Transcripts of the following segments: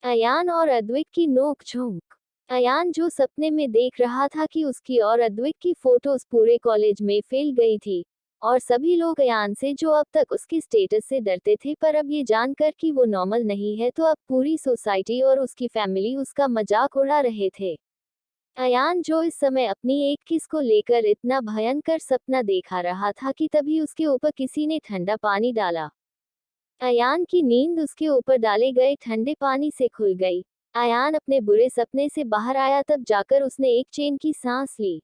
अयान और अद्विक की नोक-झोंक। अयान जो सपने में देख रहा था कि उसकी और अद्विक की फोटोज पूरे कॉलेज में फैल गई थी, और सभी लोग अयान से जो अब तक उसकी स्टेटस से डरते थे, पर अब ये जानकर कि वो नॉर्मल नहीं है तो अब पूरी सोसाइटी और उसकी फैमिली उसका मजाक उड़ा रहे थे। अयान जो इस समय अपनी एक किस को लेकर इतना भयंकर सपना देखा रहा था कि तभी उसके ऊपर किसी ने ठंडा पानी डाला। अयान की नींद उसके ऊपर डाले गए ठंडे पानी से खुल गई। अयान अपने बुरे सपने से बाहर आया, तब जाकर उसने एक चैन की सांस ली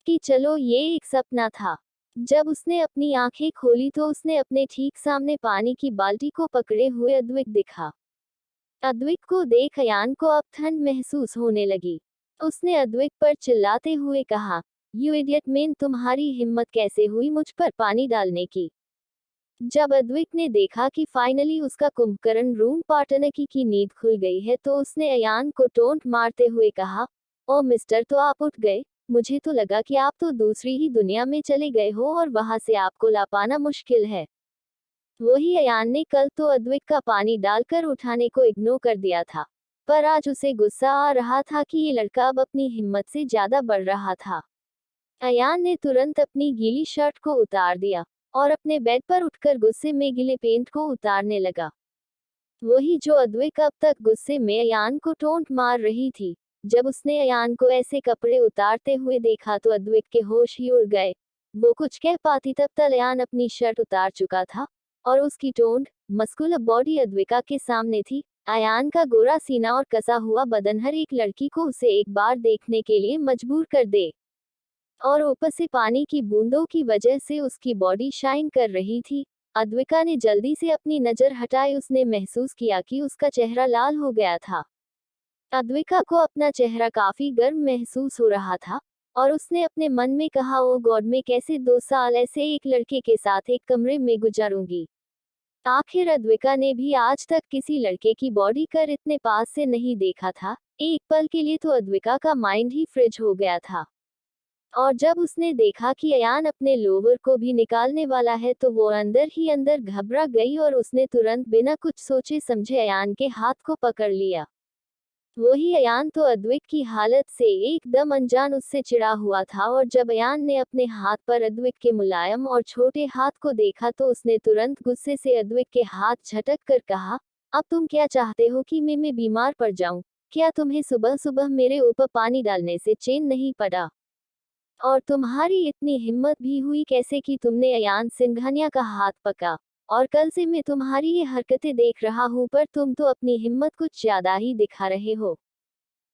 कि चलो ये एक सपना था। जब उसने अपनी आंखें खोली तो उसने अपने ठीक सामने पानी की बाल्टी को पकड़े हुए अद्विक दिखा। अद्विक को देख अयान को अब ठंड महसूस होने लगी। उसने अद्विक पर चिल्लाते हुए कहा, यू इडियट मैन, तुम्हारी हिम्मत कैसे हुई मुझ पर पानी डालने की। जब अद्विक ने देखा कि फाइनली उसका कुंभकर्ण रूम पार्टनर की नींद खुल गई है, तो उसने अयान को टोंट मारते हुए कहा, ओ मिस्टर, तो आप उठ गए। मुझे तो लगा कि आप तो दूसरी ही दुनिया में चले गए हो और वहां से आपको ला पाना मुश्किल है। वही अयान ने कल तो अद्विक का पानी डालकर उठाने को इग्नोर कर दिया था, पर आज उसे गुस्सा आ रहा था कि ये लड़का अब अपनी हिम्मत से ज्यादा बढ़ रहा था। अयान ने तुरंत अपनी गीली शर्ट को उतार दिया और अपने बेड पर उठकर गुस्से में गीले पेंट को उतारने लगा। वही जो अद्विक अब तक गुस्से में अयान को टोंट मार रही थी। जब उसने अयान को ऐसे कपड़े उतारते हुए देखा तो अद्विक के होश ही उड़ गए। वो कुछ कह पाती तब तक अयान अपनी शर्ट उतार चुका था और उसकी टोंड मस्कुलर बॉडी अद्विका के सामने थी। अयान का गोरा सीना और कसा हुआ बदन हर एक लड़की को उसे एक बार देखने के लिए मजबूर कर दे, और ऊपर से पानी की बूंदों की वजह से उसकी बॉडी शाइन कर रही थी। अद्विका ने जल्दी से अपनी नजर हटाई। उसने महसूस किया कि उसका चेहरा लाल हो गया था। अद्विका को अपना चेहरा काफी गर्म महसूस हो रहा था और उसने अपने मन में कहा, ओ गॉड, मैं कैसे 2 साल ऐसे एक लड़के के साथ एक कमरे में गुजारूंगी। आखिर अद्विका ने भी आज तक किसी लड़के की बॉडी कर इतने पास से नहीं देखा था। एक पल के लिए तो अद्विका का माइंड ही फ्रिज हो गया था, और जब उसने देखा कि अयान अपने लोवर को भी निकालने वाला है तो वो अंदर ही अंदर घबरा गई और उसने तुरंत बिना कुछ सोचे समझे अयान के हाथ को पकड़ लिया। वही अयान तो अद्विक की हालत से एकदम अनजान उससे चिढ़ा हुआ था, और जब अयान ने अपने हाथ पर अद्विक के मुलायम और छोटे हाथ को देखा तो उसने तुरंत गुस्से से अद्विक के हाथ झटक कर कहा, अब तुम क्या चाहते हो कि मैं बीमार पड़ जाऊं? क्या तुम्हें सुबह सुबह मेरे ऊपर पानी डालने से चैन नहीं पड़ा? और तुम्हारी इतनी हिम्मत भी हुई कैसे कि तुमने अयान सिंघानिया का हाथ पका? और कल से मैं तुम्हारी ये हरकतें देख रहा हूँ, पर तुम तो अपनी हिम्मत कुछ ज्यादा ही दिखा रहे हो।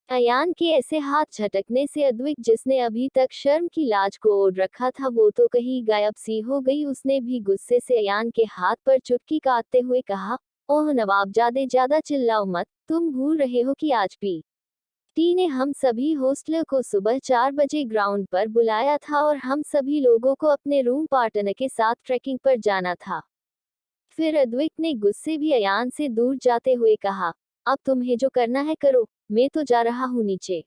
अयान के ऐसे हाथ झटकने से अद्विक, जिसने अभी तक शर्म की लाज को ओढ़ रखा था, वो तो कहीं गायब सी हो गई। उसने भी गुस्से से अयान के हाथ पर चुटकी काटते हुए कहा, ओह नवाब, ज्यादा चिल्लाओ मत। तुम भूल रहे हो कि आज भी टी ने हम सभी हॉस्टलर को सुबह 4 बजे ग्राउंड पर बुलाया था और हम सभी लोगों को अपने रूम पार्टनर के साथ ट्रैकिंग पर जाना था। फिर अद्विक ने गुस्से भी अयान से दूर जाते हुए कहा, अब तुम्हें जो करना है करो, मैं तो जा रहा हूँ नीचे,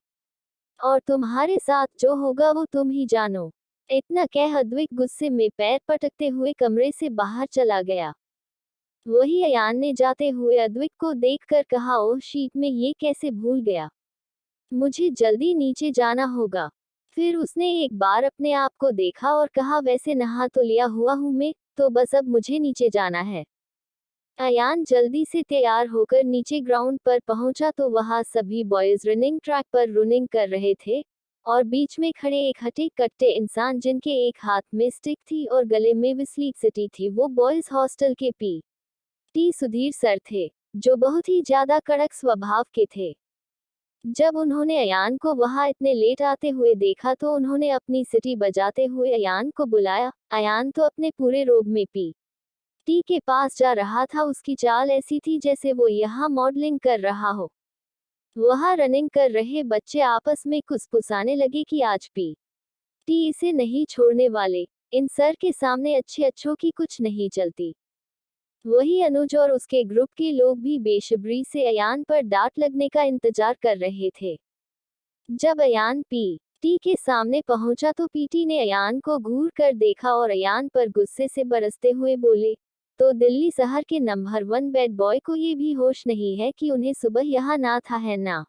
और तुम्हारे साथ जो होगा वो तुम ही जानो। इतना कह अद्विक गुस्से में पैर पटकते हुए कमरे से बाहर चला गया। वही अयान ने जाते हुए अद्विक को देखकर कहा, ओह शीट, में ये कैसे भूल गया, मुझे जल्दी नीचे जाना होगा। फिर उसने एक बार अपने आप को देखा और कहा, वैसे नहा तो लिया हुआ हूँ मैं, तो बस अब मुझे नीचे जाना है। अयान जल्दी से तैयार होकर नीचे ग्राउंड पर पहुंचा तो वहां सभी बॉयज रनिंग ट्रैक पर रनिंग कर रहे थे, और बीच में खड़े एक हटे कट्टे इंसान जिनके एक हाथ में स्टिक थी और गले में विस्लीक सिटी थी, वो बॉयज हॉस्टल के टी सुधीर सर थे, जो बहुत ही ज्यादा कड़क स्वभाव के थे। जब उन्होंने अयान को वहां इतने लेट आते हुए देखा तो उन्होंने अपनी सिटी बजाते हुए अयान को बुलाया। अयान तो अपने पूरे रोब में टी के पास जा रहा था। उसकी चाल ऐसी थी जैसे वो यहाँ मॉडलिंग कर रहा हो। वहां रनिंग कर रहे बच्चे आपस में कुसपुसाने लगे कि आज टी इसे नहीं छोड़ने वाले। इन सर के सामने अच्छे अच्छों की कुछ नहीं चलती। वही अनुज और उसके ग्रुप के लोग भी बेशब्री से अयान पर डांट लगने का इंतजार कर रहे थे। जब अयान टी के सामने पहुंचा तो पीटी ने अयान को घूर कर देखा और अयान पर गुस्से से बरसते हुए बोले, तो दिल्ली शहर के नंबर 1 बैड बॉय को ये भी होश नहीं है कि उन्हें सुबह यहाँ ना था है ना।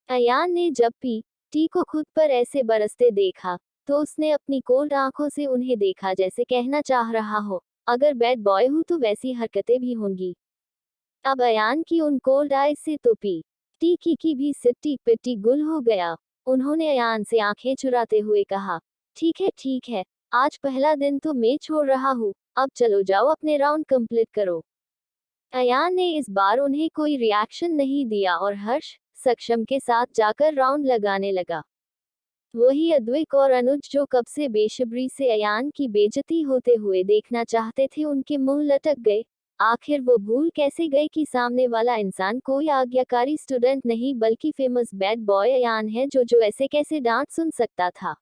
अयान ने जब पीटी को खुद पर ऐसे बरसते देखा, तो उसने अपनी कोल्ड आंखों से उन्हें देखा, जैसे कहना चाह रहा हो, अगर बैड बॉय हूँ तो वैसी हरकतें भी होंगी। अब अयान की उन कोल्ड आइज से तो पीटी की भी सिट्टी पिट्टी गुल हो गया। उन्होंने अयान से आंखें चुराते हुए कहा, ठीक है, आज पहला दिन तो मैं छोड़ रहा हूँ, अब चलो जाओ अपने राउंड कंप्लीट करो। अयान ने इस बार उन्हें कोई रिएक्शन नहीं दिया और हर्ष सक्षम के साथ जाकर राउंड लगाने लगा। वही अद्विक और अनुज जो कब से बेशब्री से अयान की बेइज्जती होते हुए देखना चाहते थे, उनके मुंह लटक गए। आखिर वो भूल कैसे गए कि सामने वाला इंसान कोई आज्ञाकारी स्टूडेंट नहीं बल्कि फेमस बैड बॉय अयान है, जो ऐसे कैसे डांट सुन सकता था।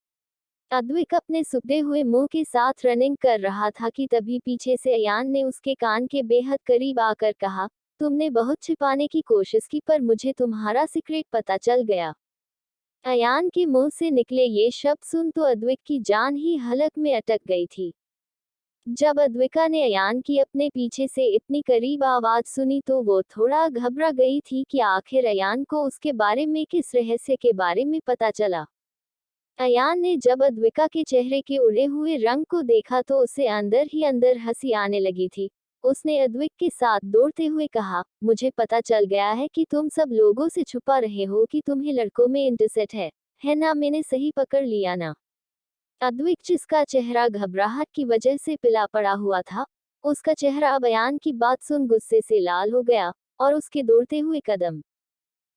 अद्विक अपने सूखे हुए मुंह के साथ रनिंग कर रहा था कि तभी पीछे से अयान ने उसके कान के बेहद करीब आकर कहा, तुमने बहुत छिपाने की कोशिश की पर मुझे तुम्हारा सीक्रेट पता चल गया। अयान के मुंह से निकले ये शब्द सुन तो अद्विक की जान ही हलक में अटक गई थी। जब अद्विका ने अयान की अपने पीछे से इतनी करीब आवाज सुनी तो वो थोड़ा घबरा गई थी कि आखिर अयान को उसके बारे में किस रहस्य के बारे में पता चला। अयान ने जब अद्विका के चेहरे के उड़े हुए रंग को देखा तो उसे अंदर ही अंदर हंसी आने लगी थी। उसने अद्विक के साथ दौड़ते हुए कहा, मुझे पता चल गया है कि तुम सब लोगों से छुपा रहे हो कि तुम्हें लड़कों में इंटरेस्ट है ना, मैंने सही पकड़ लिया ना। अद्विक, जिसका चेहरा घबराहट की वजह से पिला पड़ा हुआ था, उसका चेहरा अब अयान की बात सुन गुस्से से लाल हो गया और उसके दौड़ते हुए कदम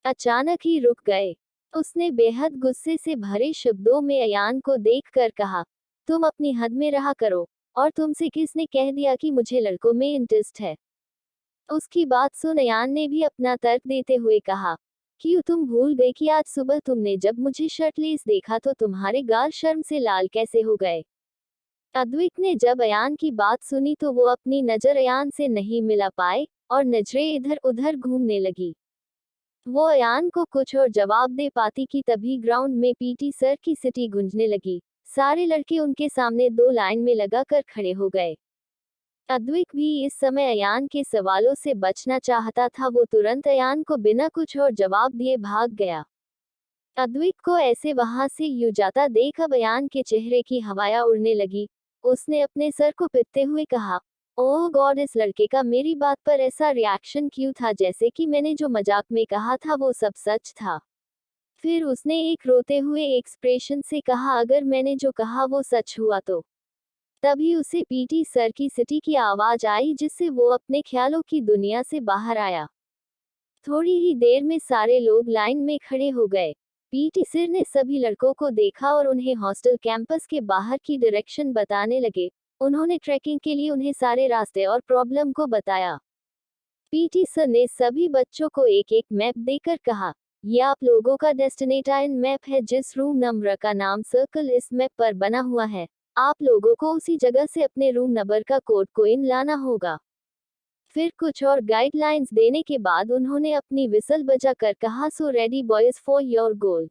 अचानक ही रुक गए। उसने बेहद गुस्से से भरे शब्दों में अयान को देखकर कहा, तुम अपनी हद में रहा करो, और तुमसे किसने कह दिया कि मुझे लड़कों में इंटरेस्ट है। उसकी बात सुन अयान ने भी अपना तर्क देते हुए कहा, क्यों तुम भूल गए कि आज सुबह तुमने जब मुझे शर्टलेस देखा तो तुम्हारे गाल शर्म से लाल कैसे हो गए। अद्विक ने जब अयान की बात सुनी तो वो अपनी नजर अयान से नहीं मिला पाए और नजरें इधर उधर घूमने लगी। वो अयान को कुछ और जवाब दे पाती कि तभी ग्राउंड में पीटी सर की सीटी गूंजने लगी। सारे लड़के उनके सामने दो लाइन में लगाकर खड़े हो गए। अद्विक भी इस समय अयान के सवालों से बचना चाहता था। वो तुरंत अयान को बिना कुछ और जवाब दिए भाग गया। अद्विक को ऐसे वहां से यूं जाता देख अब अयान के चेहरे की हवाया उड़ने लगी। उसने अपने सर को पीटते हुए कहा, ओह गॉड, इस लड़के का मेरी बात पर ऐसा रिएक्शन क्यों था, जैसे कि मैंने जो मजाक में कहा था वो सब सच था। फिर उसने एक रोते हुए एक्सप्रेशन से कहा, अगर मैंने जो कहा वो सच हुआ तो। तभी उसे पीटी सर की सीटी की आवाज आई, जिससे वो अपने ख्यालों की दुनिया से बाहर आया। थोड़ी ही देर में सारे लोग लाइन में खड़े हो गए। पीटी सर ने सभी लड़कों को देखा और उन्हें हॉस्टल कैंपस के बाहर की डायरेक्शन बताने लगे। उन्होंने ट्रैकिंग के लिए उन्हें सारे रास्ते और प्रॉब्लम को बताया। पीटी सर ने सभी बच्चों को एक एक मैप देकर कहा, यह आप लोगों का डेस्टिनेशन मैप है। जिस रूम नंबर का नाम सर्कल इस मैप पर बना हुआ है, आप लोगों को उसी जगह से अपने रूम नंबर का कोड कोइन लाना होगा। फिर कुछ और गाइडलाइंस देने के बाद उन्होंने अपनी विसल बजाकर कहा, so ready boys for your goal.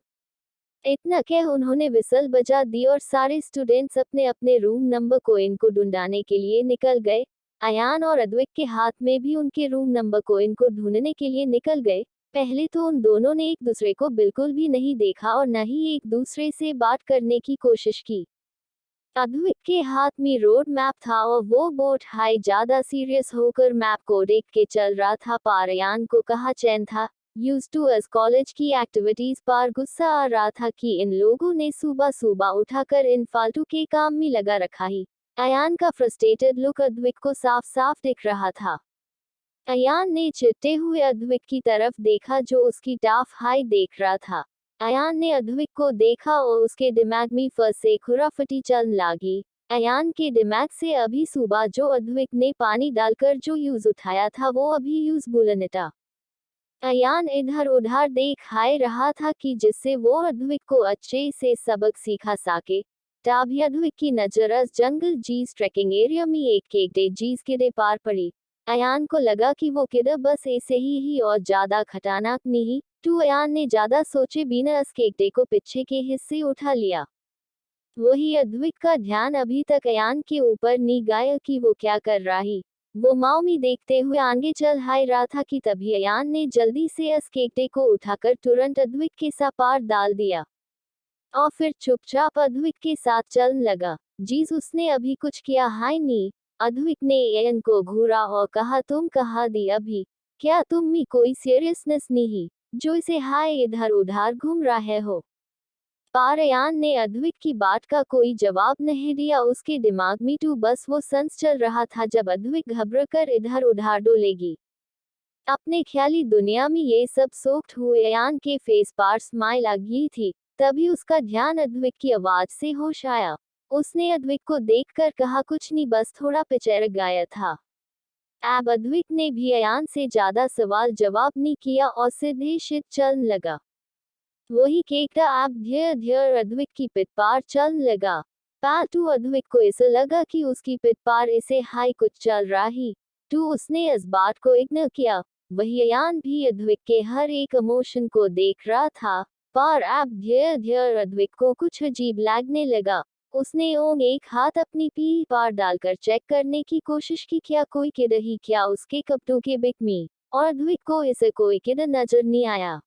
इतना कह उन्होंने विसल बजा दी और सारे स्टूडेंट्स अपने अपने रूम नंबर कोइन को ढूंढने के लिए निकल गए। अयान और अद्विक के हाथ में भी उनके रूम नंबर कोइन को ढूंढने के लिए निकल गए। पहले तो उन दोनों ने एक दूसरे को बिल्कुल भी नहीं देखा और न ही एक दूसरे से बात करने की कोशिश की। अद्विक के हाथ में रोड मैप था और वो बोट हाई ज्यादा सीरियस होकर मैप को देख के चल रहा था। पर अयान को कहा चैन था, यूज टू अस कॉलेज की एक्टिविटीज पर गुस्सा आ रहा था कि इन लोगों ने सुबह सुबह उठाकर इन फालतू के काम में लगा रखा ही। अयान का फ्रस्ट्रेटेड लुक अद्विक को साफ साफ दिख रहा था। अयान ने चिढ़ते हुए अद्विक की तरफ देखा जो उसकी टाफ हाई देख रहा था। अयान ने अद्विक को देखा और उसके दिमाग में फिर से खुराफटी चलने लगी। अयान के दिमाग से अभी सुबह जो अद्विक ने पानी डालकर जो यूज उठाया था वो अभी यूज भूलनटा। अयान इधर उधर देख हाय रहा था कि जिससे वो अद्विक को अच्छे से सबक सिखा सके। तभी अद्विक की नजर जंगल जीज ट्रैकिंग एरिया में एक डे जीज किडे पार पड़ी। अयान को लगा कि वो किडे बस ऐसे ही और ज्यादा खतरनाक नहीं। तो अयान ने ज्यादा सोचे बिना उस केकड़े को पीछे के हिस्से उठा लिया। वही अद्विक का ध्यान अभी तक अयान के ऊपर नहीं गया कि वो क्या कर रहा है। वो माओमी देखते हुए आगे चल हाय रहा था कि तभी अयान ने जल्दी से उस केकड़े को उठाकर तुरंत अद्विक के सपार डाल दिया और फिर चुपचाप अद्विक के साथ चलने लगा। जीज उसने अभी कुछ किया हाय नी। अद्विक ने अयन को घूरा और कहा तुम कहा दी अभी, क्या तुम में कोई सीरियसनेस नहीं जो इसे हाय इधर उधर घूम रहे हो। पर अयान ने अद्विक की बात का कोई जवाब नहीं दिया। उसके दिमाग में तो बस वो संस चल रहा था जब अद्विक घबराकर इधर उधर डोलेगी। अपने ख्याली दुनिया में ये सब सोक्ड हुए अयान के फेस पर स्माइल आ गई थी। तभी उसका ध्यान अद्विक की आवाज से होश आया। उसने अद्विक को देखकर कहा कुछ नहीं बस थोड़ा पिचर गया था। अब अद्विक ने भी अयान से ज्यादा सवाल जवाब नहीं किया और सीधे शिट चलने लगा। वही केकड़ा अब धीरे धीरे अद्विक की पिट पार चलने लगा। पाटू अद्विक को ऐसा लगा कि उसकी पिट पार इसे हाई कुछ चल रहा ही तो उसने इस बात को इग्नोर किया। वही अयान भी अद्विक के हर एक इमोशन को देख रहा था। पर अब धीरे धीरे अद्विक को कुछ अजीब लगने लगा। उसने ओंग एक हाथ अपनी पीठ पर डालकर चेक करने की कोशिश की क्या कोई किधर ही क्या उसके कपड़ों के बिक में, और अद्विक को इसे कोई किधर नजर नहीं आया।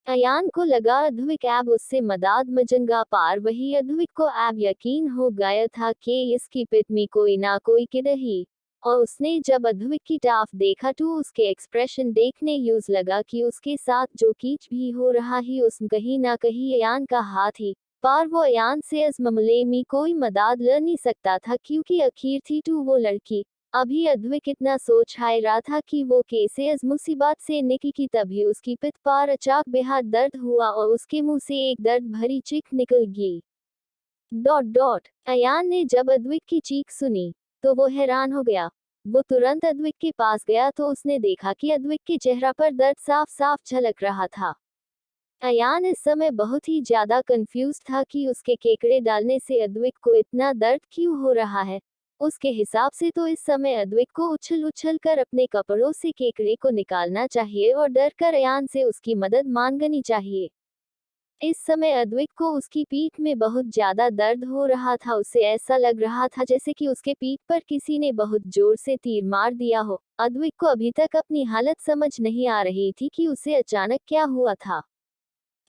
अयान को लगा अद्विक अब उससे मदद मजंगा पार। वही अद्विक को अब यकीन हो गया था कि इसकी पिट में कोई ना कोई किधर ही, और उसने जब अद्विक की टाफ देखा तो उसके एक्सप्रेशन देखने यूज लगा कि उसके साथ जो कीच भी हो रहा ही उसमें कहीं ना कहीं अयान का हाथ ही। पर वो अयान से इस मामले में कोई मदद ले नहीं सकता था क्योंकि आखिर थी तो वो लड़की। अभी अद्विक इतना सोच हाय रहा था कि वो कैसे इस मुसीबत से निकली कि तभी उसकी पिठ पर अचानक बेहद दर्द हुआ और उसके मुंह से एक दर्द भरी चीख निकल गई। डॉट डॉट अयान ने जब अद्विक की चीख सुनी तो वो हैरान हो गया। वो तुरंत अद्विक के पास गया तो उसने देखा कि अद्विक के चेहरा पर दर्द साफ साफ झलक रहा था। अयान इस समय बहुत ही ज्यादा कंफ्यूज था कि उसके केकड़े डालने से अद्विक को इतना दर्द क्यों हो रहा है। उसके हिसाब से तो इस समय अद्विक को उछल उछल कर अपने कपड़ों से केकड़े को निकालना चाहिए और डर कर अयान से उसकी मदद मांगनी चाहिए। इस समय अद्विक को उसकी पीठ में बहुत ज्यादा दर्द हो रहा था। उसे ऐसा लग रहा था जैसे कि उसके पीठ पर किसी ने बहुत जोर से तीर मार दिया हो। अद्विक को अभी तक अपनी हालत समझ नहीं आ रही थी कि उसे अचानक क्या हुआ था।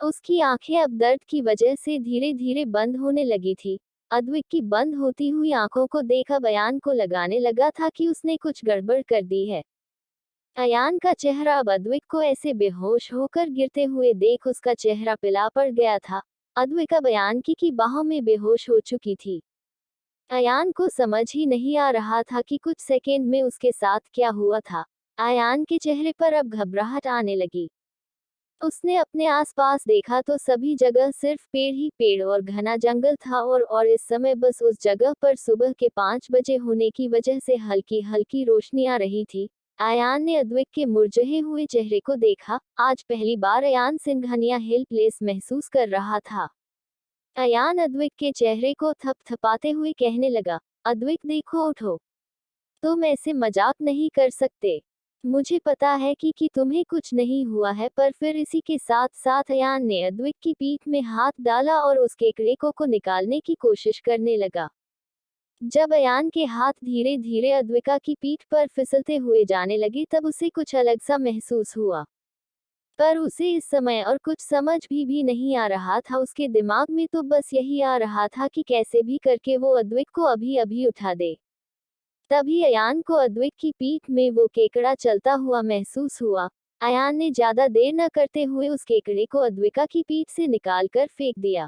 उसकी आंखें अब दर्द की वजह से धीरे धीरे बंद होने लगी थी। अद्विक की बंद होती हुई आंखों को देखा अयान को लगाने लगा था कि उसने कुछ गड़बड़ कर दी है। अयान का चेहरा अब अद्विक को ऐसे बेहोश होकर गिरते हुए देख उसका चेहरा पिला पड़ गया था। अद्विक अब अयान की बाहों में बेहोश हो चुकी थी। अयान को समझ ही नहीं आ रहा था कि कुछ सेकेंड में उसके साथ क्या हुआ था। अयान के चेहरे पर अब घबराहट आने लगी। उसने अपने आसपास देखा तो सभी जगह सिर्फ पेड़ ही पेड़ और घना जंगल था और इस समय बस उस जगह पर सुबह के 5 बजे होने की वजह से हल्की हल्की रोशनी आ रही थी। अयान ने अद्विक के मुरझे हुए चेहरे को देखा। आज पहली बार अयान सिंघानिया हेल्पलेस महसूस कर रहा था। अयान अद्विक के चेहरे को थपथपाते हुए कहने लगा, अद्विक देखो उठो। तुम ऐसे मजाक नहीं कर सकते। मुझे पता है कि तुम्हें कुछ नहीं हुआ है। पर फिर इसी के साथ साथ अयान ने अद्विक की पीठ में हाथ डाला और उस केकड़े को निकालने की कोशिश करने लगा। जब अयान के हाथ धीरे धीरे अद्विका की पीठ पर फिसलते हुए जाने लगे तब उसे कुछ अलग सा महसूस हुआ। पर उसे इस समय और कुछ समझ भी नहीं आ रहा था। उसके दिमाग में तो बस यही आ रहा था कि कैसे भी करके वो अद्विक को अभी अभी उठा दे। तभी अयान को अद्विक की पीठ में वो केकड़ा चलता हुआ महसूस हुआ। अयान ने ज्यादा देर न करते हुए उस केकड़े को अद्विका की पीठ से निकालकर फेंक दिया।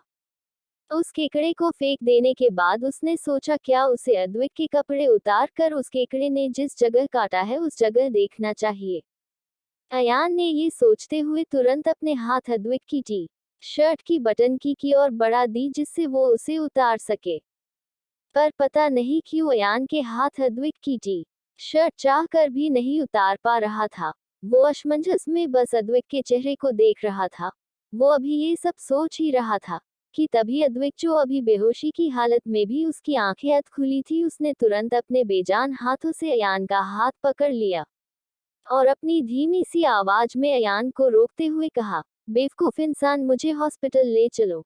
उस केकड़े को फेंक देने के बाद उसने सोचा क्या उसे अद्विक के कपड़े उतार कर उस केकड़े ने जिस जगह काटा है उस जगह देखना चाहिए। अयान ने ये सोचते हुए तुरंत अपने हाथ अद्विक की टी शर्ट की बटन की ओर बढ़ा दी जिससे वो उसे उतार सके। पर पता नहीं क्यों अयान के हाथ अद्विक की टी शर्ट चाह कर भी नहीं उतार पा रहा था। वो असमंजस में बस अद्विक के चेहरे को देख रहा था। वो अभी ये सब सोच ही रहा था कि तभी अद्विक जो अभी बेहोशी की हालत में भी उसकी आंखें अध खुली थी उसने तुरंत अपने बेजान हाथों से अयान का हाथ पकड़ लिया और अपनी धीमी सी आवाज में अयान को रोकते हुए कहा, बेवकूफ इंसान मुझे हॉस्पिटल ले चलो।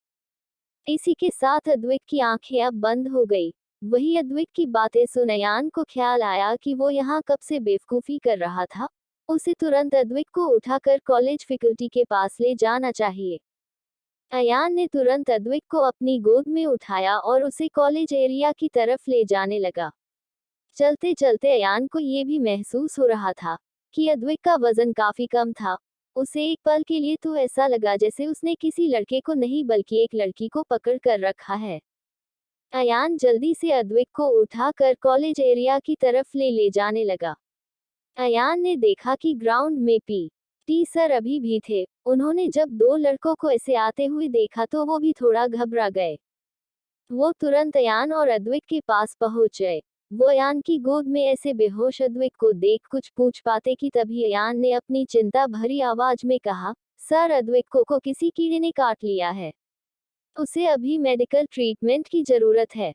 इसी के साथ अद्विक की आंखें अब बंद हो गई। वही अद्विक की बातें सुन अयान को ख्याल आया कि वो यहाँ कब से बेवकूफ़ी कर रहा था। उसे तुरंत अद्विक को उठाकर कॉलेज फैकल्टी के पास ले जाना चाहिए। अयान ने तुरंत अद्विक को अपनी गोद में उठाया और उसे कॉलेज एरिया की तरफ ले जाने लगा। चलते चलते अयान को ये भी महसूस हो रहा था कि अद्विक का वजन काफी कम था। उसे एक पल के लिए तो ऐसा लगा जैसे उसने किसी लड़के को नहीं बल्कि एक लड़की को पकड़ कर रखा है। अयान जल्दी से अद्विक को उठाकर कॉलेज एरिया की तरफ ले जाने लगा। अयान ने देखा कि ग्राउंड में टी सर अभी भी थे। उन्होंने जब दो लड़कों को ऐसे आते हुए देखा तो वो भी थोड़ा घबरा गए। वो तुरंत अयान और अद्विक के पास पहुंच गए। वो अयान की गोद में ऐसे बेहोश अद्विक को देख कुछ पूछ पाते कि तभी अयान ने अपनी चिंता भरी आवाज में कहा, सर अद्विक को किसी कीड़े ने काट लिया है। उसे अभी मेडिकल ट्रीटमेंट की जरूरत है।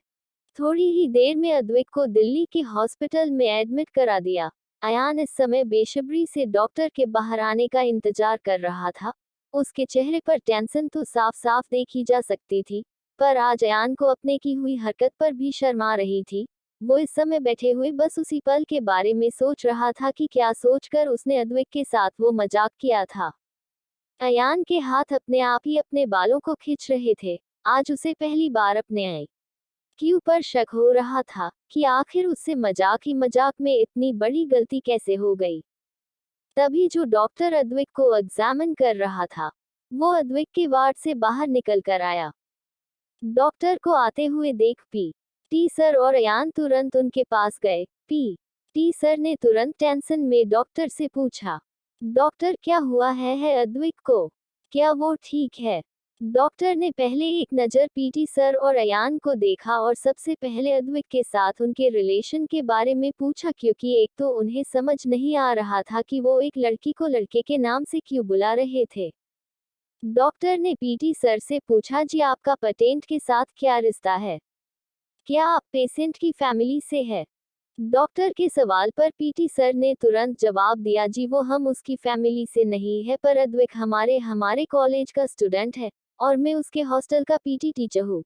थोड़ी ही देर में अद्विक को दिल्ली के हॉस्पिटल में एडमिट करा दिया। अयान इस समय बेसब्री से डॉक्टर के बाहर आने का इंतजार कर रहा था। उसके चेहरे पर टेंशन तो साफ साफ देखी जा सकती थी, पर आज अयान को अपने की हुई हरकत पर भी शर्मा रही थी। वो इस समय बैठे हुए बस उसी पल के बारे में सोच रहा था कि क्या सोचकर उसने अद्विक के साथ वो मजाक किया था। अयान के हाथ अपने आप ही अपने बालों को खींच रहे थे। आज उसे पहली बार अपने आई क्यू पर शक हो रहा था कि आखिर उससे मजाक ही मजाक में इतनी बड़ी गलती कैसे हो गई। तभी जो डॉक्टर अद्विक को एग्जामिन कर रहा था वो अद्विक के वार्ड से बाहर निकल कर आया। डॉक्टर को आते हुए देख टी सर और अयान तुरंत उनके पास गए। टी सर ने तुरंत टेंशन में डॉक्टर से पूछा, डॉक्टर क्या हुआ है अद्विक को, क्या वो ठीक है? डॉक्टर ने पहले एक नज़र पीटी सर और अयान को देखा और सबसे पहले अद्विक के साथ उनके रिलेशन के बारे में पूछा, क्योंकि एक तो उन्हें समझ नहीं आ रहा था कि वो एक लड़की को लड़के के नाम से क्यों बुला रहे थे। डॉक्टर ने पीटी सर से पूछा, जी आपका पेशेंट के साथ क्या रिश्ता है, क्या आप पेशेंट की फैमिली से है? डॉक्टर के सवाल पर पीटी सर ने तुरंत जवाब दिया, जी वो हम उसकी फैमिली से नहीं है, पर अद्विक हमारे कॉलेज का स्टूडेंट है और मैं उसके हॉस्टल का पीटी टीचर हूँ।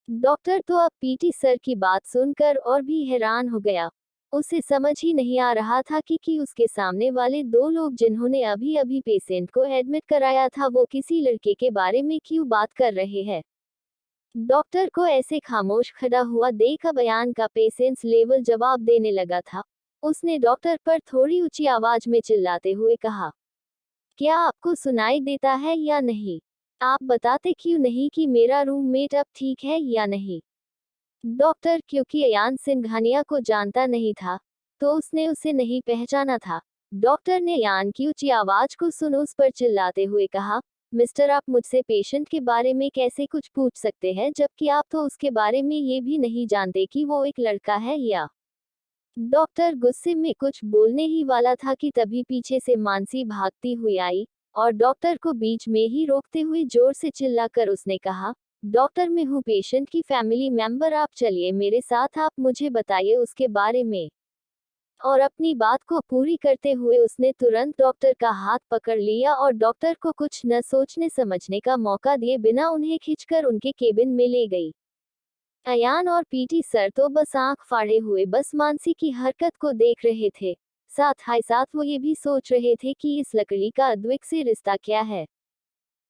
डॉक्टर तो अब पीटी सर की बात सुनकर और भी हैरान हो गया। उसे समझ ही नहीं आ रहा था कि उसके सामने वाले दो लोग जिन्होंने अभी अभी पेशेंट को एडमिट कराया था वो किसी लड़के के बारे में क्यों बात कर रहे हैं। डॉक्टर को ऐसे खामोश खड़ा हुआ देख अब अयान का पेशेंस लेवल जवाब देने लगा था। उसने डॉक्टर पर थोड़ी ऊंची आवाज में चिल्लाते हुए कहा, क्या आपको सुनाई देता है या नहीं? आप बताते क्यों नहीं कि मेरा रूममेट अब ठीक है या नहीं? डॉक्टर क्योंकि अयान सिंघानिया को जानता नहीं था तो उसने उसे नहीं पहचाना था। डॉक्टर ने अयान की ऊंची आवाज को सुन उस पर चिल्लाते हुए कहा, मिस्टर आप मुझसे पेशेंट के बारे में कैसे कुछ पूछ सकते हैं जबकि आप तो उसके बारे में ये भी नहीं जानते कि वो एक लड़का है या। डॉक्टर गुस्से में कुछ बोलने ही वाला था कि तभी पीछे से मानसी भागती हुई आई और डॉक्टर को बीच में ही रोकते हुए जोर से चिल्लाकर उसने कहा, डॉक्टर मैं हूँ पेशेंट की फैमिली मेंबर, आप चलिए मेरे साथ, आप मुझे बताइए उसके बारे में। और अपनी बात को पूरी करते हुए उसने तुरंत डॉक्टर का हाथ पकड़ लिया और डॉक्टर को कुछ न सोचने समझने का मौका दिए बिना उन्हें खींचकर उनके केबिन में ले गई। अयान और पीटी सर तो बस आंख फाड़े हुए बस मानसी की हरकत को देख रहे थे। साथ वो ये भी सोच रहे थे कि इस लकड़ी का अद्विक से रिश्ता क्या है।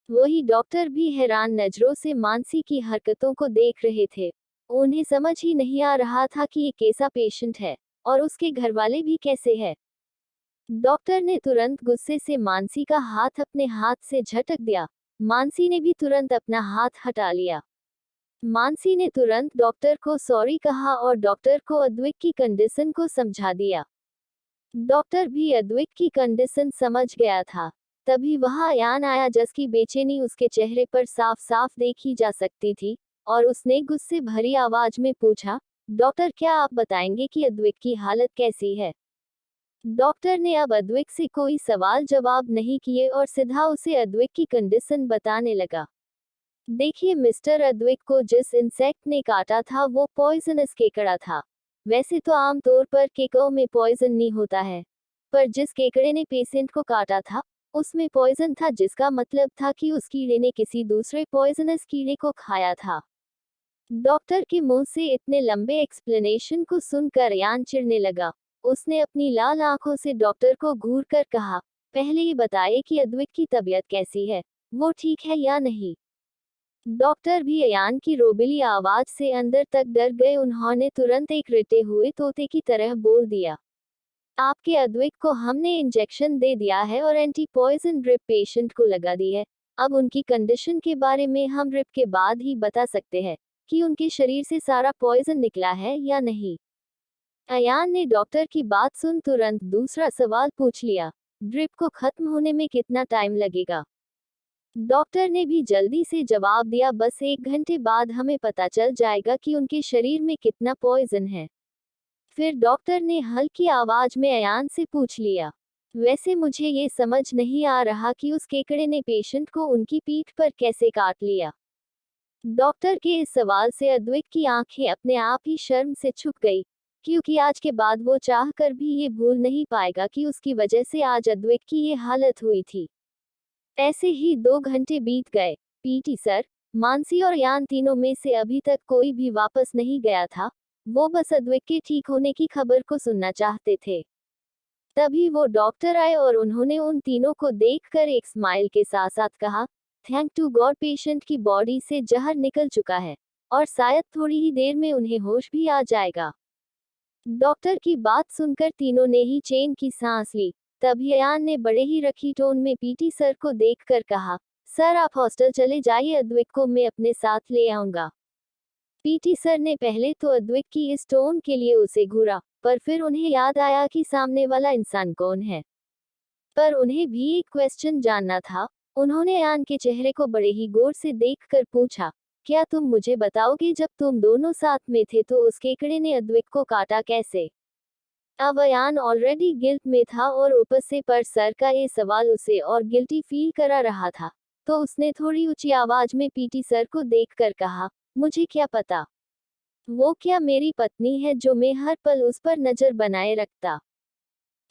वही डॉक्टर भी हैरान नजरों से मानसी की हरकतों को देख रहे थे। उन्हें समझ ही नहीं आ रहा था कि ये कैसा पेशेंट है और उसके घर वाले भी कैसे हैं। डॉक्टर ने तुरंत गुस्से से मानसी का हाथ अपने हाथ से झटक दिया। मानसी ने भी तुरंत अपना हाथ हटा लिया। मानसी ने तुरंत डॉक्टर को सॉरी कहा और डॉक्टर को अद्विक की कंडीशन को समझा दिया। डॉक्टर भी अद्विक की कंडीशन समझ गया था। तभी वहां अयान आया जिसकी बेचैनी उसके चेहरे पर साफ साफ देखी जा सकती थी और उसने गुस्से भरी आवाज में पूछा, डॉक्टर क्या आप बताएंगे कि अद्विक की हालत कैसी है? डॉक्टर ने अब अद्विक से कोई सवाल जवाब नहीं किए और सीधा उसे अद्विक की कंडीशन बताने लगा। देखिए मिस्टर, अद्विक को जिस इंसेक्ट ने काटा था वो पॉइजनस केकड़ा था। वैसे तो आमतौर पर केकों में पॉइजन नहीं होता है, पर जिस केकड़े ने पेशेंट को काटा था उसमें पॉइजन था, जिसका मतलब था कि उस कीड़े ने किसी दूसरे पॉइजनस कीड़े को खाया था। डॉक्टर के मुंह से इतने लंबे एक्सप्लेनेशन को सुनकर अयान चिढ़ने लगा। उसने अपनी लाल आंखों से डॉक्टर को घूर कर कहा, पहले ये बताइए कि अद्विक की तबीयत कैसी है, वो ठीक है या नहीं। डॉक्टर भी अयान की रोबीली आवाज से अंदर तक डर गए। उन्होंने तुरंत एक रिटे हुए तोते की तरह बोल दिया, आपके अद्विक को हमने इंजेक्शन दे दिया है और एंटी पॉइजन ड्रिप पेशेंट को लगा दी है। अब उनकी कंडीशन के बारे में हम ड्रिप के बाद ही बता सकते हैं कि उनके शरीर से सारा पॉइजन निकला है या नहीं। अयान ने डॉक्टर की बात सुन तुरंत दूसरा सवाल पूछ लिया, ड्रिप को खत्म होने में कितना टाइम लगेगा। डॉक्टर ने भी जल्दी से जवाब दिया, बस 1 घंटे बाद हमें पता चल जाएगा कि उनके शरीर में कितना पॉइजन है। फिर डॉक्टर ने हल्की आवाज में अयान से पूछ लिया, वैसे मुझे ये समझ नहीं आ रहा कि उस केकड़े ने पेशेंट को उनकी पीठ पर कैसे काट लिया। डॉक्टर के इस सवाल से अद्विक की आंखें अपने आप ही शर्म से छुप गई, क्योंकि आज के बाद वो चाह कर भी ये भूल नहीं पाएगा कि उसकी वजह से आज अद्विक की ये हालत हुई थी। ऐसे ही 2 घंटे बीत गए। पीटी सर, मानसी और यान तीनों में से अभी तक कोई भी वापस नहीं गया था। वो बस अद्विक के ठीक होने की खबर को सुनना चाहते थे। तभी वो डॉक्टर आए और उन्होंने उन तीनों को देखकर एक स्माइल के साथ साथ कहा, थैंक टू गॉड पेशेंट की बॉडी से जहर निकल चुका है और शायद थोड़ी ही देर में उन्हें होश भी आ जाएगा। डॉक्टर की बात सुनकर तीनों ने ही चैन की सांस ली। तभी अयान ने बड़े ही रखी टोन में पीटी सर को देखकर कहा, सर आप हॉस्टल चले जाइए, अद्विक को मैं अपने साथ ले आऊंगा। पीटी सर ने पहले तो अद्विक की इस टोन के लिए उसे घूरा, पर फिर उन्हें याद आया कि सामने वाला इंसान कौन है। पर उन्हें भी एक क्वेश्चन जानना था। उन्होंने अयान के चेहरे को बड़े ही गौर से देखकर पूछा, क्या तुम मुझे बताओगे जब तुम दोनों साथ में थे तो उस केकड़े ने अद्विक को काटा कैसे। अब अयान ऑलरेडी गिल्ट में था और ऊपर से पर सर का ये सवाल उसे और गिल्टी फील करा रहा था, तो उसने थोड़ी ऊंची आवाज में पीटी सर को देखकर कहा, मुझे क्या पता, वो क्या मेरी पत्नी है जो मैं हर पल उस पर नजर बनाए रखता।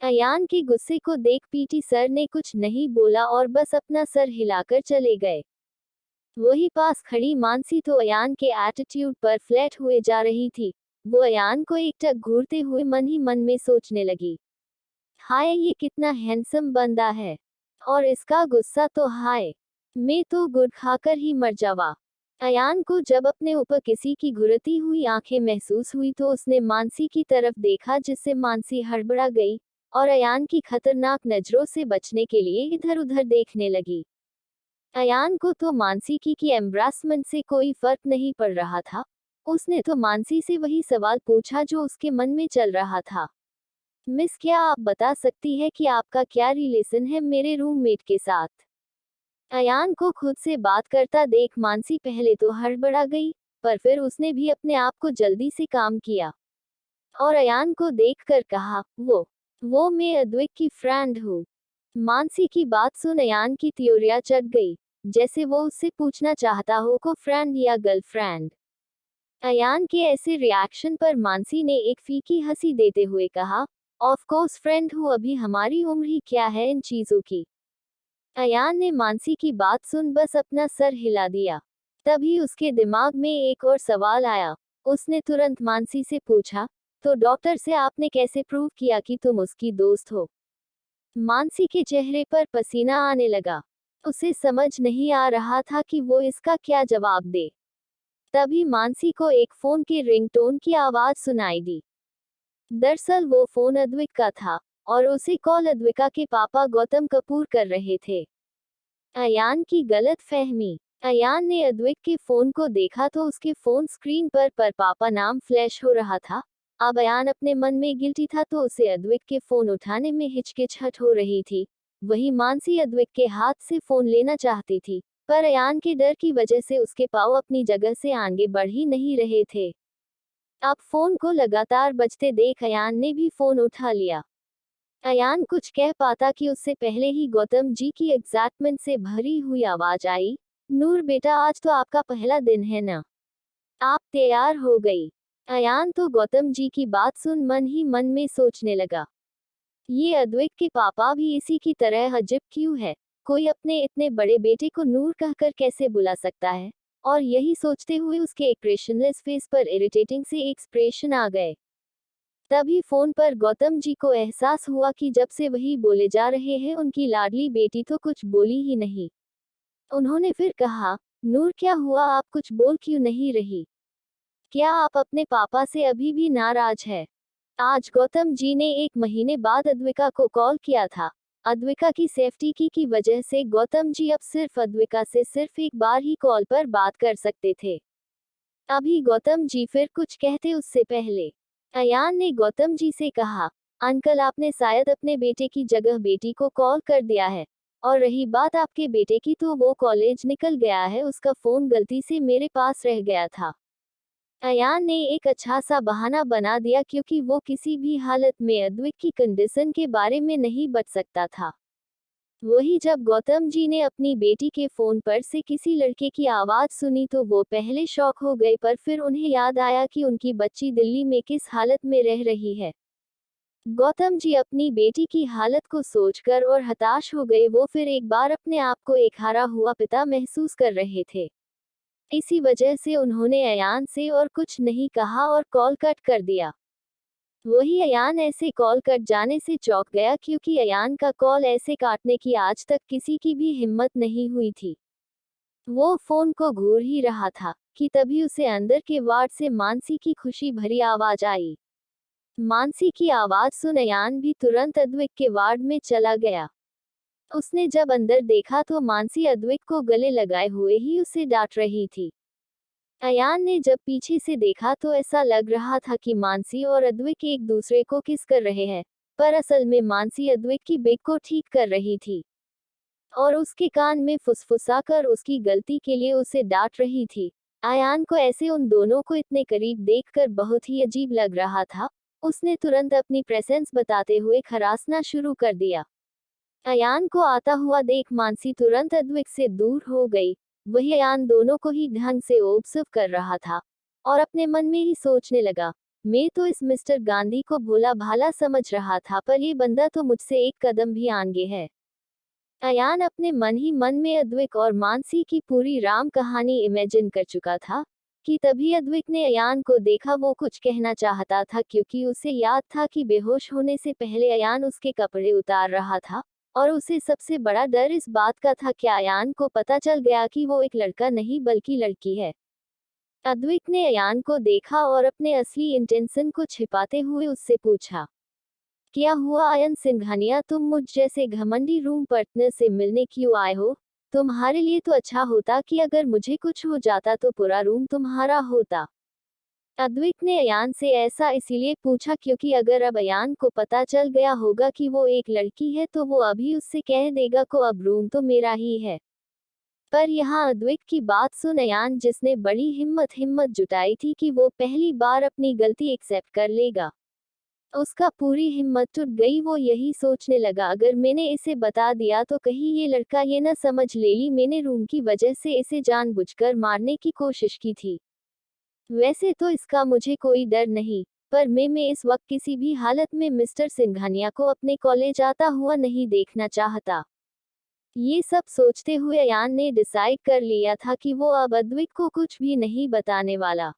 अयान के गुस्से को देख पीटी सर ने कुछ नहीं बोला और बस अपना सर हिलाकर चले गए। वही पास खड़ी मानसी तो अयान के एटीट्यूड पर फ्लैट हुए जा रही थी। वो अयान को एकटक घूरते हुए मन ही मन में सोचने लगी, हाय ये कितना हैंडसम बंदा है, और इसका गुस्सा तो हाय, मैं तो गुड़ खाकर ही मर जावा। अयान को जब अपने ऊपर किसी की घुरती हुई आंखें महसूस हुई तो उसने मानसी की तरफ देखा, जिससे मानसी हड़बड़ा गई और अयान की खतरनाक नजरों से बचने के लिए इधर उधर देखने लगी। अयान को तो मानसी की एम्ब्रासमेंट से कोई फर्क नहीं पड़ रहा था। उसने तो मानसी से वही सवाल पूछा जो उसके मन में चल रहा था, मिस क्या आप बता सकती है कि आपका क्या रिलेशन है मेरे रूममेट के साथ। अयान को खुद से बात करता देख मानसी पहले तो हड़बड़ा गई, पर फिर उसने भी अपने आप को जल्दी से काम किया और अयान को देखकर कहा, वो मैं अद्विक की फ्रेंड हूँ। मानसी की बात सुन अयान की त्योरियां चढ़ गई, जैसे वो उससे पूछना चाहता हो को फ्रेंड या गर्लफ्रेंड। अयान के ऐसे रिएक्शन पर मानसी ने एक फीकी हंसी देते हुए कहा, ऑफ कोर्स फ्रेंड हूँ, अभी हमारी उम्र ही क्या है इन चीजों की। अयान ने मानसी की बात सुन बस अपना सर हिला दिया। तभी उसके दिमाग में एक और सवाल आया। उसने तुरंत मानसी से पूछा, तो डॉक्टर से आपने कैसे प्रूव किया कि तुम उसकी दोस्त हो। मानसी के चेहरे पर पसीना आने लगा। उसे समझ नहीं आ रहा था कि वो इसका क्या जवाब दे। तभी मानसी को एक फोन के रिंगटोन की आवाज सुनाई दी। दरअसल वो फोन अद्विक का था और उसे कॉल अद्विका के पापा गौतम कपूर कर रहे थे। अयान की गलत फहमी। अयान ने अद्विक के फोन को देखा तो उसके फोन स्क्रीन पर पापा नाम फ्लैश हो रहा था। अब अयान अपने मन में गिल्टी था तो उसे अद्विक के फोन उठाने में हिचकिचाहट हो रही थी। वही मानसी अद्विक के हाथ से फोन लेना चाहती थी, पर अयान के डर की वजह से उसके पाँव अपनी जगह से आगे बढ़ ही नहीं रहे थे। अब फोन को लगातार बजते देख अयान ने भी फोन उठा लिया। अयान कुछ कह पाता कि उससे पहले ही गौतम जी की एक्साइटमेंट से भरी हुई आवाज आई, नूर बेटा आज तो आपका पहला दिन है ना, आप तैयार हो गई। अयान तो गौतम जी की बात सुन मन ही मन में सोचने लगा, ये अद्विक के पापा भी इसी की तरह अजीब क्यों है। कोई अपने इतने बड़े बेटे को नूर कहकर कैसे बुला सकता है, और यही सोचते हुए उसके एक्सप्रेशनलेस फेस पर इरिटेटिंग से एक्सप्रेशन आ गए। तभी फोन पर गौतम जी को एहसास हुआ कि जब से वही बोले जा रहे हैं उनकी लाडली बेटी तो कुछ बोली ही नहीं। उन्होंने फिर कहा, नूर क्या हुआ, आप कुछ बोल क्यों नहीं रही? क्या आप अपने पापा से अभी भी नाराज है? आज गौतम जी ने 1 महीने बाद अद्विका को कॉल किया था। अद्विका की सेफ्टी की वजह से गौतम जी अब सिर्फ अद्विका से सिर्फ एक बार ही कॉल पर बात कर सकते थे। अभी गौतम जी फिर कुछ कहते उससे पहले अयान ने गौतम जी से कहा, अंकल आपने शायद अपने बेटे की जगह बेटी को कॉल कर दिया है। और रही बात आपके बेटे की तो वो कॉलेज निकल गया है, उसका फोन गलती से मेरे पास रह गया था। अयान ने एक अच्छा सा बहाना बना दिया क्योंकि वो किसी भी हालत में अद्विक की कंडीशन के बारे में नहीं बच सकता था। वही जब गौतम जी ने अपनी बेटी के फोन पर से किसी लड़के की आवाज सुनी तो वो पहले शॉक हो गए, पर फिर उन्हें याद आया कि उनकी बच्ची दिल्ली में किस हालत में रह रही है। गौतम जी अपनी बेटी की हालत को सोचकर और हताश हो गए। वो फिर एक बार अपने आप को एक हारा हुआ पिता महसूस कर रहे थे। इसी वजह से उन्होंने अयान से और कुछ नहीं कहा और कॉल कट कर दिया। वही अयान ऐसे कॉल कट जाने से चौंक गया क्योंकि अयान का कॉल ऐसे काटने की आज तक किसी की भी हिम्मत नहीं हुई थी। वो फोन को घूर ही रहा था कि तभी उसे अंदर के वार्ड से मानसी की खुशी भरी आवाज आई। मानसी की आवाज सुन अयान भी तुरंत अद्विक के वार्ड में चला गया। उसने जब अंदर देखा तो मानसी अद्विक को गले लगाए हुए ही उसे डांट रही थी। अयान ने जब पीछे से देखा तो ऐसा लग रहा था कि मानसी और अद्विक एक दूसरे को किस कर रहे हैं, पर असल में मानसी अद्विक की बेक को ठीक कर रही थी और उसके कान में फुसफुसाकर उसकी गलती के लिए उसे डांट रही थी। अयान को ऐसे उन दोनों को इतने करीब देखकर बहुत ही अजीब लग रहा था। उसने तुरंत अपनी प्रेजेंस बताते हुए खरासना शुरू कर दिया। अयान को आता हुआ देख मानसी तुरंत अद्विक से दूर हो गई। वही अयान दोनों को ही ढंग से ऑब्जर्व कर रहा था और अपने मन में ही सोचने लगा, मैं तो इस मिस्टर गांधी को भोला भाला समझ रहा था, पर ये बंदा तो मुझसे एक कदम भी आगे है। अयान अपने मन ही मन में अद्विक और मानसी की पूरी राम कहानी इमेजिन कर चुका था कि तभी अद्विक ने अयान को देखा। वो कुछ कहना चाहता था क्योंकि उसे याद था कि बेहोश होने से पहले अयान उसके कपड़े उतार रहा था और उसे सबसे बड़ा डर इस बात का था कि अयान को पता चल गया कि वो एक लड़का नहीं बल्कि लड़की है। अद्विक ने अयान को देखा और अपने असली इंटेंशन को छिपाते हुए उससे पूछा, क्या हुआ अयन सिंघानिया, तुम मुझ जैसे घमंडी रूम पार्टनर से मिलने क्यों आए हो? तुम्हारे लिए तो अच्छा होता कि अगर मुझे कुछ हो जाता तो पूरा रूम तुम्हारा होता। अद्विक ने अयान से ऐसा इसीलिए पूछा क्योंकि अगर अब अयान को पता चल गया होगा कि वो एक लड़की है तो वो अभी उससे कह देगा को अब रूम तो मेरा ही है। पर यहाँ अद्विक की बात सुन अयान, जिसने बड़ी हिम्मत जुटाई थी कि वो पहली बार अपनी गलती एक्सेप्ट कर लेगा, उसका पूरी हिम्मत टूट गई। वो यही सोचने लगा, अगर मैंने इसे बता दिया तो कहीं ये लड़का ये न समझ ले ली मैंने रूम की वजह से इसे जानबूझकर मारने की कोशिश की थी। वैसे तो इसका मुझे कोई डर नहीं, पर मैं इस वक्त किसी भी हालत में मिस्टर सिंघानिया को अपने कॉलेज आता हुआ नहीं देखना चाहता। ये सब सोचते हुए अयान ने डिसाइड कर लिया था कि वो अब अद्विक को कुछ भी नहीं बताने वाला।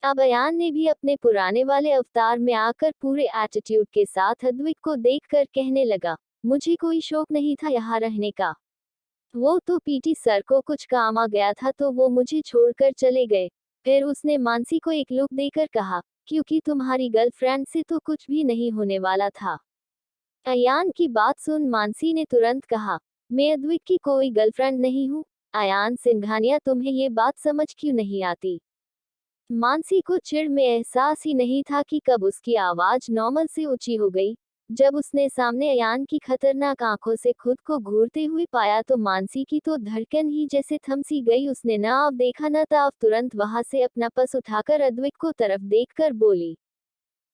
अब अयान ने भी अपने पुराने वाले अवतार में आकर पूरे एटीट्यूड के साथ अद्विक को देखकर कहने लगा, मुझे कोई शौक नहीं था यहाँ रहने का। वो तो पीटी सर को कुछ काम आ गया था तो वो मुझे छोड़कर चले गए। फिर उसने मानसी को एक लुक देकर कहा, क्योंकि तुम्हारी गर्लफ्रेंड से तो कुछ भी नहीं होने वाला था। अयान की बात सुन मानसी ने तुरंत कहा, मैं अद्विक की कोई गर्लफ्रेंड नहीं हूँ। अयान सिंघानिया, तुम्हें ये बात समझ क्यों नहीं आती? मानसी को चिढ़ में एहसास ही नहीं था कि कब उसकी आवाज नॉर्मल से ऊंची हो गई। जब उसने सामने अयान की खतरनाक आंखों से खुद को घूरते हुए पाया तो मानसी की तो धड़कन ही जैसे थम सी गई। उसने न अब देखा न था, तुरंत वहां से अपना पर्स उठाकर अद्विक को तरफ देखकर बोली,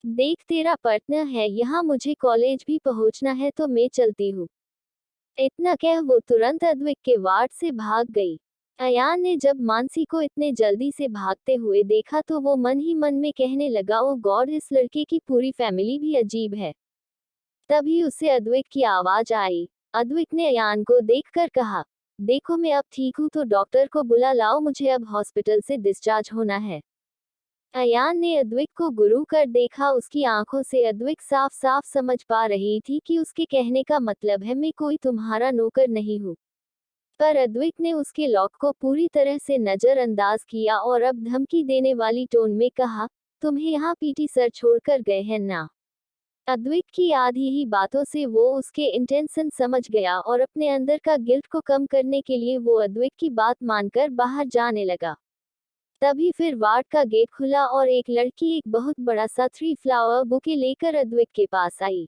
देख तेरा पार्टनर है यहाँ, मुझे कॉलेज भी पहुंचना है तो मैं चलती हूँ। इतना कह वो तुरंत अद्विक के वार्ड से भाग गई। अयान ने जब मानसी को इतने जल्दी से भागते हुए देखा तो वो मन ही मन में कहने लगा, ओ गॉड, इस लड़के की पूरी फैमिली भी अजीब है। तभी उसे अद्विक की आवाज आई। अद्विक ने अयान को देखकर कहा, देखो मैं अब ठीक हूँ तो डॉक्टर को बुला लाओ, मुझे अब हॉस्पिटल से डिस्चार्ज होना है। अयान ने अद्विक को गुरु कर देखा। उसकी आंखों से अद्विक साफ साफ समझ पा रही थी कि उसके कहने का मतलब है मैं कोई तुम्हारा नौकर नहीं हूँ। पर अद्विक ने उसके लॉक को पूरी तरह से नजरअंदाज किया और अब धमकी देने वाली टोन में कहा, तुम्हें यहाँ पीटी सर छोड़कर गए हैं ना। अद्विक की आधी ही बातों से वो उसके इंटेंशन समझ गया और अपने अंदर का गिल्ट को कम करने के लिए वो अद्विक की बात मानकर बाहर जाने लगा। तभी फिर वार्ड का गेट खुला और एक लड़की एक बहुत बड़ा सा 3 फ्लावर बुके लेकर अद्विक के पास आई।